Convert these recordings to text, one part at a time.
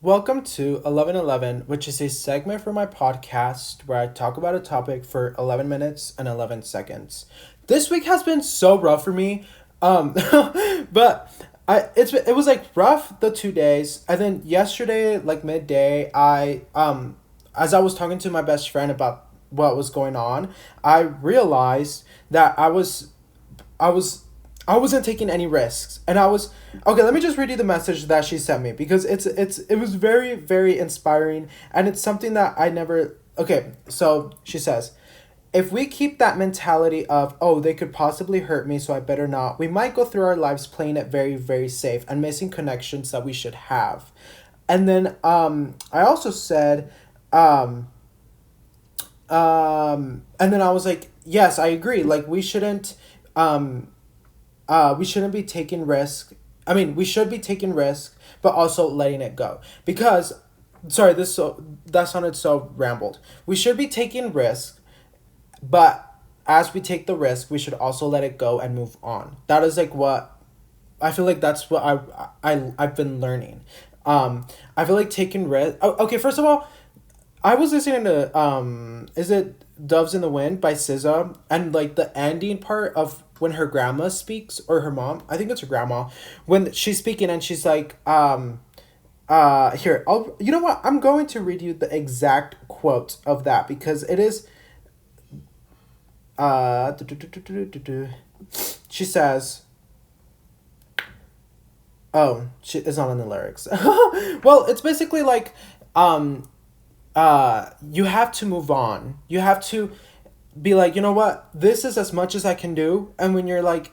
Welcome to 1111, which is a segment for my podcast where I talk about a topic for 11 minutes and 11 seconds. This week has been so rough for me. Um but it was like rough the 2 days, and then yesterday like midday I as I was talking to my best friend about what was going on, I realized that I was I wasn't taking any risks, and I was okay. Let me just read you the message that she sent me because it was very inspiring, and it's something that I never. Okay, so she says, if we keep that mentality of, oh, they could possibly hurt me, so I better not, we might go through our lives playing it very safe and missing connections that we should have. And then I also said um and then I was like, yes, I agree. Like um we shouldn't be taking risk. I mean, we should be taking risk, but also letting it go. Because, sorry, that sounded so rambled. We should be taking risk, but as we take the risk, we should also let it go and move on. That is like what I feel like. That's what I've been learning. I feel like taking risk. Oh, okay, first of all, I was listening to is it Doves in the Wind by SZA, and like the ending part of when her grandma speaks, or her mom, I think it's her grandma, when she's speaking and she's like here, I'll, you know what? I'm going to read you the exact quote of that because it is do, do, do, do, do, do, do. She says, oh, it's not in the lyrics. Well, it's basically like um you have to move on. You have to be like, you know what, this is as much as I can do, and when you're like,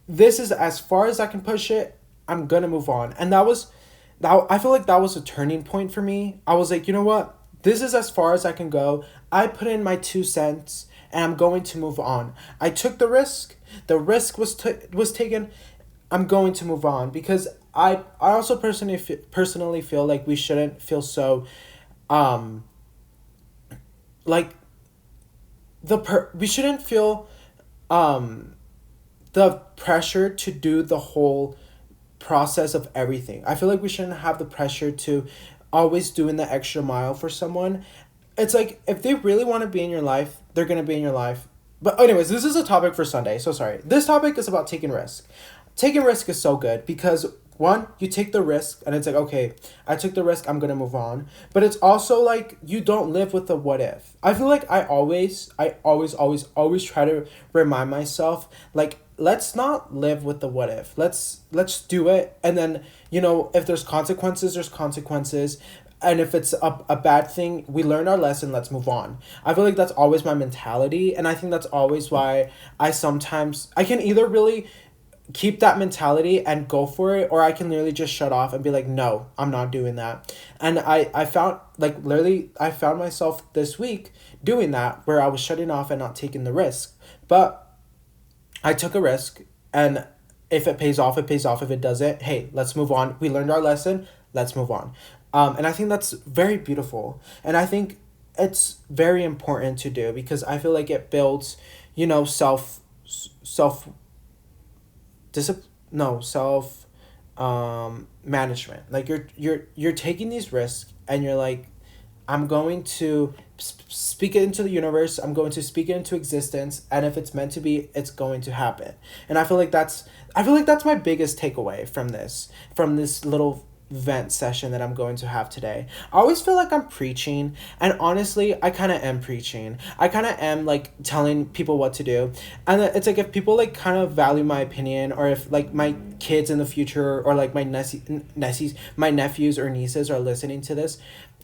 this is as far as I can push it, I'm gonna move on. And that I feel like that was a turning point for me. I was like, you know what, this is as far as I can go. I put in my 2 cents, and I'm going to move on. I took the risk was taken. I'm going to move on because I also personally feel like we shouldn't feel so um like we shouldn't feel um the pressure to do the whole process of everything. I feel like we shouldn't have the pressure to always doing the extra mile for someone. It's like if they really want to be in your life, they're going to be in your life. But anyways, this is a topic for Sunday. So sorry. This topic is about taking risk. Taking risk is so good because one, you take the risk and it's like, okay, I took the risk, I'm going to move on. But it's also like you don't live with the what if. I feel like I always try to remind myself, like, let's not live with the what if. Let's do it, and then, if there's consequences, there's consequences. And if it's a bad thing, we learn our lesson, let's move on. I feel like that's always my mentality, and I think that's always why I can either really keep that mentality and go for it, or I can literally just shut off and be like, no, I'm not doing that. And I found, like, literally, I found myself this week doing that, where I was shutting off and not taking the risk. But I took a risk, and if it pays off, it pays off. If it doesn't, hey, let's move on. We learned our lesson, let's move on. And I think that's very beautiful, and I think it's very important to do because I feel like it builds, self discipline, no, self management. Like you're taking these risks, and you're like, I'm going to speak it into the universe, I'm going to speak it into existence, and if it's meant to be, it's going to happen. And I feel like that's my biggest takeaway from this little vent session that I'm going to have today. I always feel like I'm preaching, and honestly, I kind of am preaching. I kind of am like telling people what to do. And it's like if people like kind of value my opinion, or if like my kids in the future, or like my nephews or nieces are listening to this,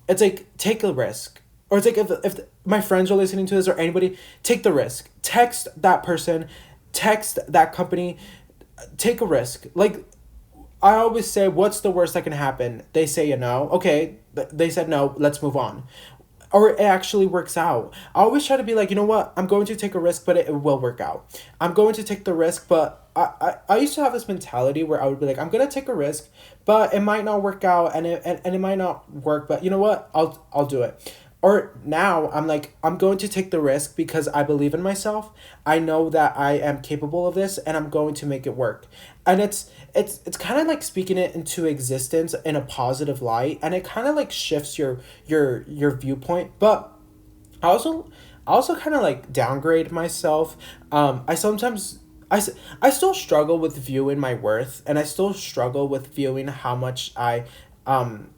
it's like, take a risk. Or it's like if my friends are listening to this, or anybody, take the risk. Text that person, text that company, take a risk. Like, I always say, what's the worst that can happen? They say a no. Okay, they said no, let's move on. Or it actually works out. I always try to be like, you know what? I'm going to take a risk, but it will work out. I'm going to take the risk, but I used to have this mentality where I would be like, I'm going to take a risk, but it might not work out, and it might not work, but you know what? I'll do it. or now I'm like, I'm going to take the risk because I believe in myself. I know that I am capable of this, and I'm going to make it work. And it's kind of like speaking it into existence in a positive light, and it kind of like shifts your viewpoint. But I also I also kind of like downgrade myself. I sometimes I still struggle with viewing my worth, and I still struggle with viewing how much um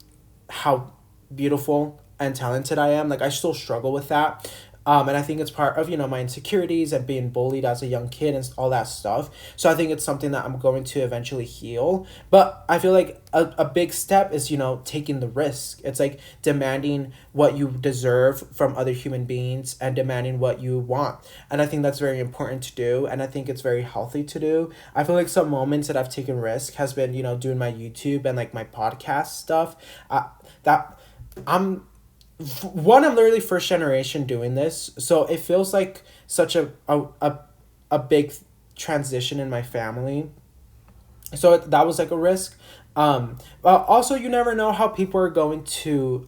how beautiful and talented I am. Like I still struggle with that. And I think it's part of, my insecurities and being bullied as a young kid and all that stuff. So I think it's something that I'm going to eventually heal. But I feel like a big step is, taking the risk. It's like demanding what you deserve from other human beings and demanding what you want. And I think that's very important to do. And I think it's very healthy to do. I feel like some moments that I've taken risk has been, doing my YouTube and like my podcast stuff. That I'm I'm literally first generation doing this, so it feels like such a big transition in my family. So that was like a risk. But also, you never know how people are going to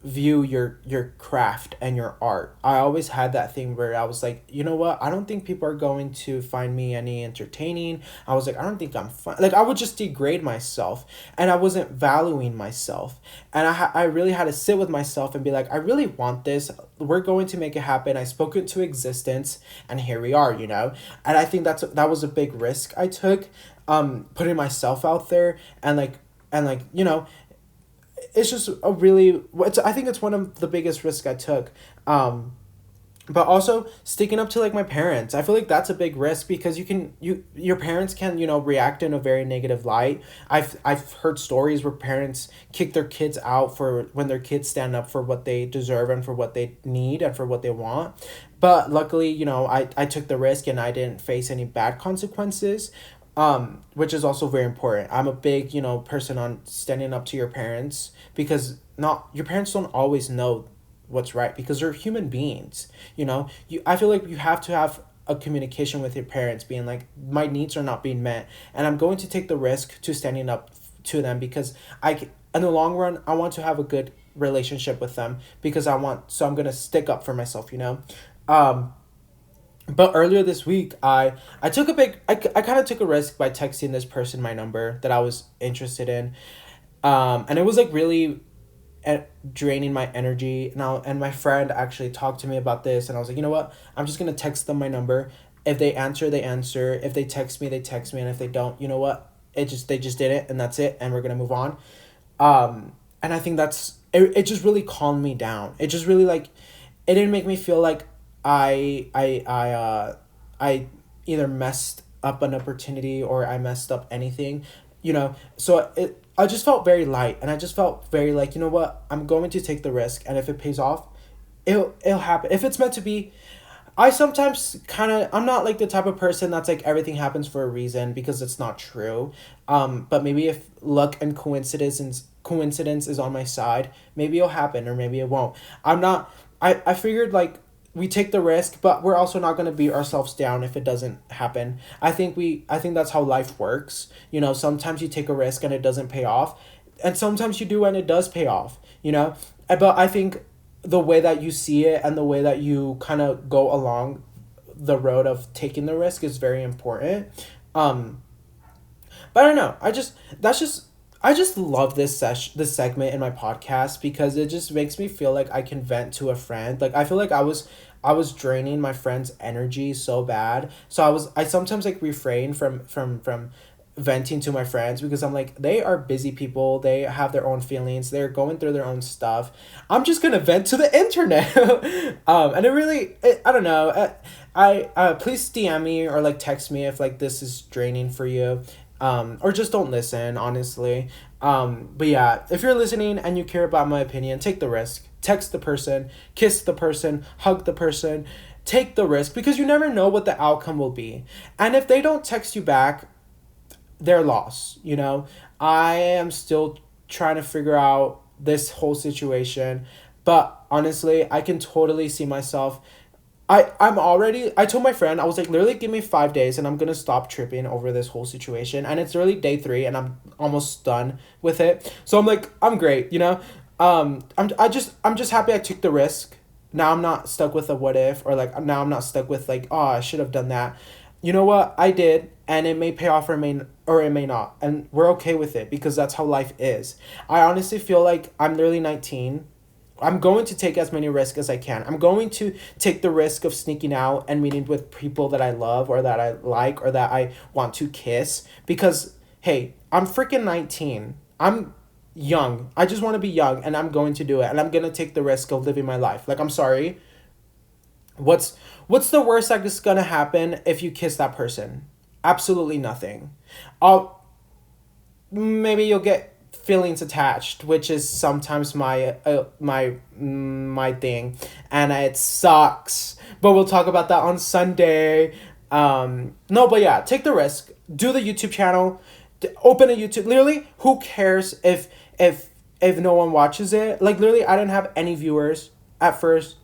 view your craft and your art. I always had that thing where I was like, you know what? I don't think people are going to find me any entertaining. I was like, I don't think I'm fun. Like I would just degrade myself, and I wasn't valuing myself. And I really had to sit with myself and be like, I really want this. We're going to make it happen. I spoke it to existence, and here we are, And I think that was a big risk I took, putting myself out there, and it's just I think it's one of the biggest risks I took. But also sticking up to like my parents. I feel like that's a big risk because your parents can, react in a very negative light. I've heard stories where parents kick their kids out for when their kids stand up for what they deserve and for what they need and for what they want. But luckily, I took the risk and I didn't face any bad consequences, which is also very important. I'm a big, person on standing up to your parents, because not your parents don't always know what's right because they're human beings. I feel like you have to have a communication with your parents, being like, my needs are not being met, and I'm going to take the risk to standing up to them because in the long run, I want to have a good relationship with them because so I'm gonna stick up for myself. But earlier this week, I took I kind of took a risk by texting this person my number that I was interested in, and it was like really draining my energy. And my friend actually talked to me about this, and I was like, you know what? I'm just gonna text them my number. If they answer, they answer. If they text me, they text me, and if they don't, you know what? They just did it, and that's it, and we're gonna move on. And I think it just really calmed me down. It just really like, it didn't make me feel like I either messed up an opportunity or I messed up anything, So I just felt very light, and I just felt very like, you know what, I'm going to take the risk, and if it pays off, it'll happen. If it's meant to be, I sometimes I'm not like the type of person that's like everything happens for a reason, because it's not true. But maybe if luck and coincidence is on my side, maybe it'll happen or maybe it won't. I figured like we take the risk, but we're also not going to beat ourselves down if it doesn't happen. I think that's how life works. Sometimes you take a risk and it doesn't pay off, and sometimes you do and it does pay off. But I think the way that you see it and the way that you kind of go along the road of taking the risk is very important. But I don't know. I just love this segment in my podcast because it just makes me feel like I can vent to a friend. Like I feel like I was draining my friend's energy so bad. So I sometimes like refrain from venting to my friends because I'm like, they are busy people. They have their own feelings. They're going through their own stuff. I'm just gonna vent to the internet. And I don't know. Please DM me or like text me if like this is draining for you. Or just don't listen, honestly. But yeah, if you're listening and you care about my opinion, take the risk. Text the person, kiss the person, hug the person. Take the risk because you never know what the outcome will be. And if they don't text you back, their loss. I am still trying to figure out this whole situation, but honestly, I can totally see myself. I told my friend, I was like, literally give me 5 days and I'm gonna stop tripping over this whole situation, and it's really day 3 and I'm almost done with it, so I'm like, I'm great. I'm just happy I took the risk. Now I'm not stuck with a what if, or like now I'm not stuck with like, oh, I should have done that. You know what? I did, and it may pay off or it may not. And we're okay with it because that's how life is. I honestly feel like I'm literally 19. I'm going to take as many risks as I can. I'm going to take the risk of sneaking out and meeting with people that I love or that I like or that I want to kiss because hey, I'm freaking 19. I'm young. I just want to be young and I'm going to do it and I'm going to take the risk of living my life. Like I'm sorry. What's the worst that's going to happen if you kiss that person? Absolutely nothing. I'll maybe you'll get feelings attached, which is sometimes my thing, and it sucks. But we'll talk about that on Sunday. No, but yeah, take the risk. Do the YouTube channel. Open a YouTube. Literally, who cares if no one watches it? Like literally, I didn't have any viewers at first.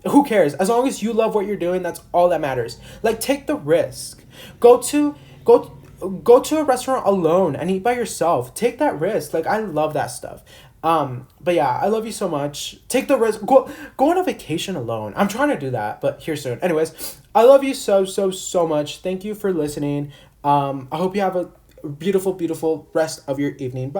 Who cares? As long as you love what you're doing, that's all that matters. Like take the risk. Go to go go to a restaurant alone and eat by yourself. Take that risk. Like I love that stuff. But yeah, I love you so much. Take the risk. Go on a vacation alone. I'm trying to do that, but here soon. Anyways, I love you so much. Thank you for listening. I hope you have a beautiful rest of your evening. Bye.